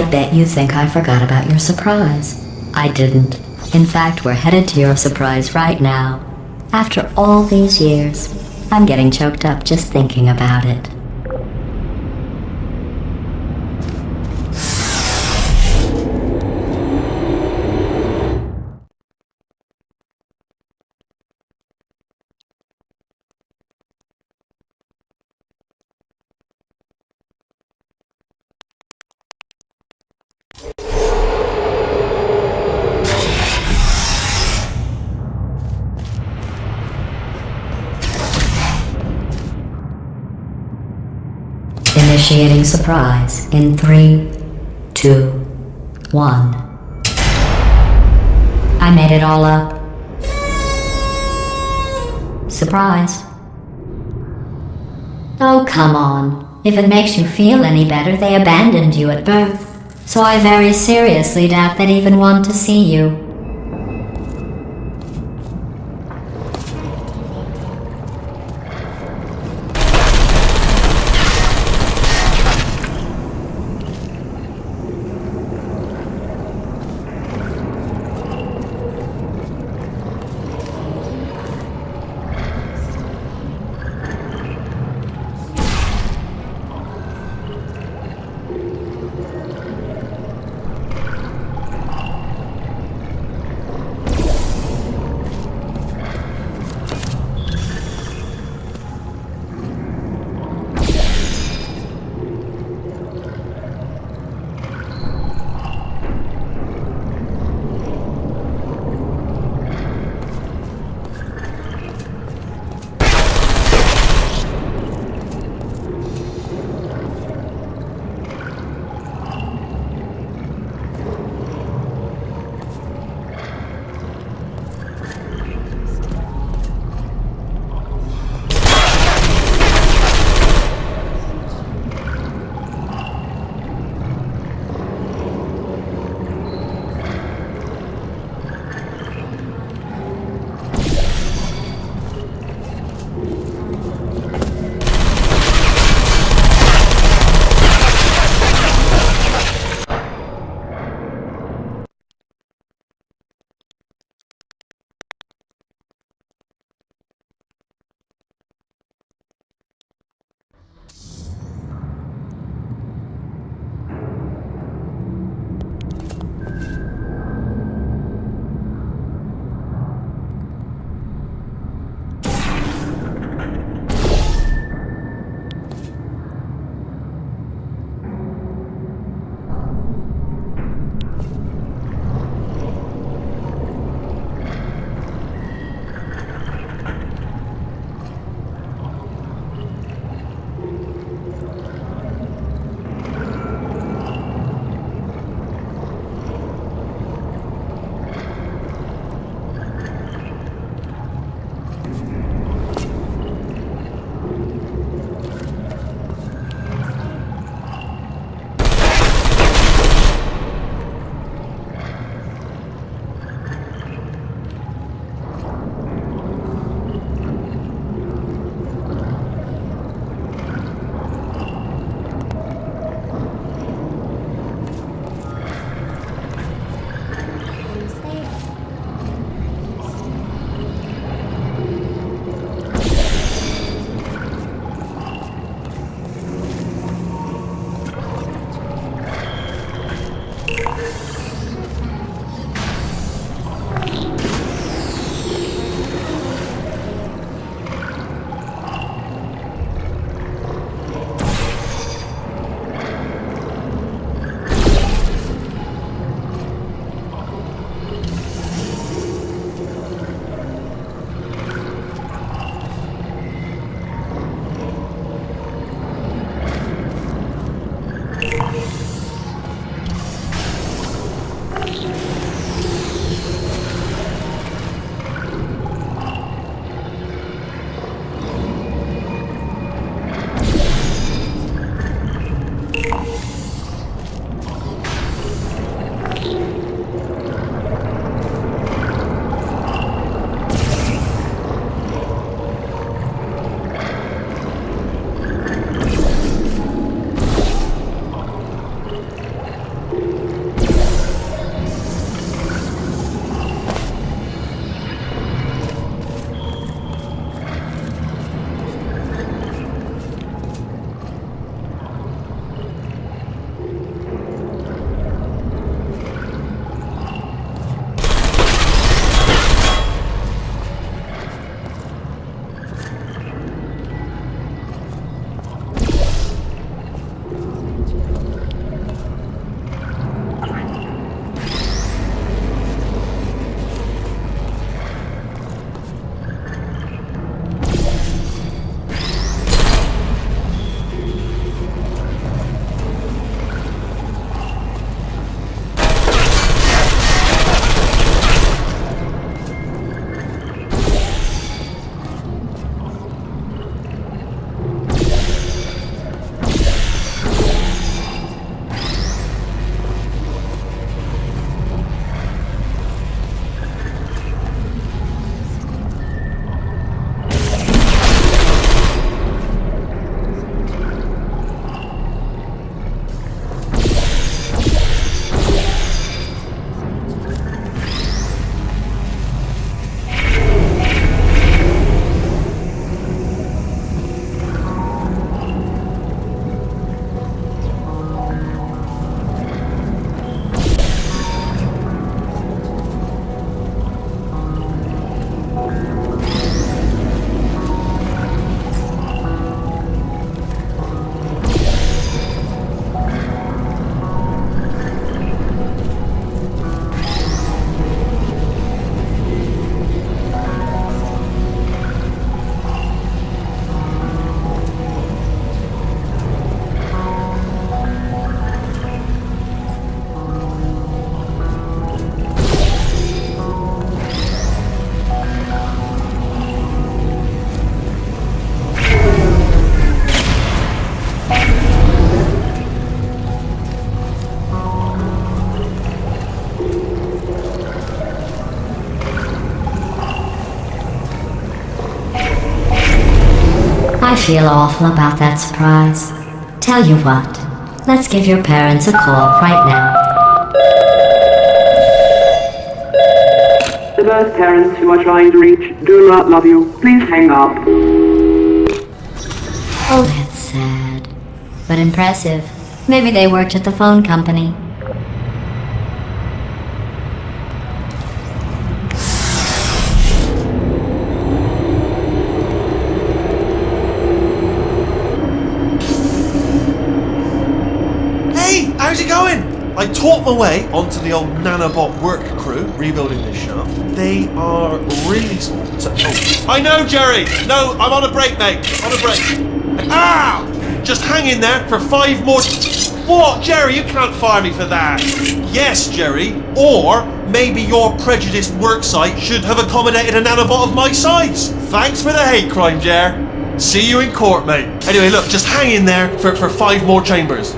I bet you think I forgot about your surprise. I didn't. In fact, we're headed to your surprise right now. After all these years, I'm getting choked up just thinking about it. Initiating surprise in 3, 2, 1. I made it all up. Surprise. Oh, come on. If it makes you feel any better, they abandoned you at birth. So I very seriously doubt they'd even want to see you. I feel awful about that surprise. Tell you what, let's give your parents a call right now. The birth parents you are trying to reach do not love you. Please hang up. Oh, that's sad. But impressive. Maybe they worked at the phone company. Hey, how's it going? I taught my way onto the old nanobot work crew rebuilding this shaft. They are really small. I know, Jerry! No, I'm on a break, mate. On a break. Ow! Just hang in there for 5 more... What, Jerry? You can't fire me for that. Yes, Jerry. Or maybe your prejudiced worksite should have accommodated a nanobot of my size. Thanks for the hate crime, Jer. See you in court, mate. Anyway, look, just hang in there for 5 more chambers.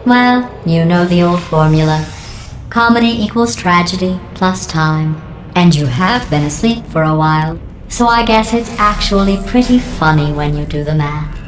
Well, you know the old formula. Comedy equals tragedy plus time. And you have been asleep for a while, so I guess it's actually pretty funny when you do the math.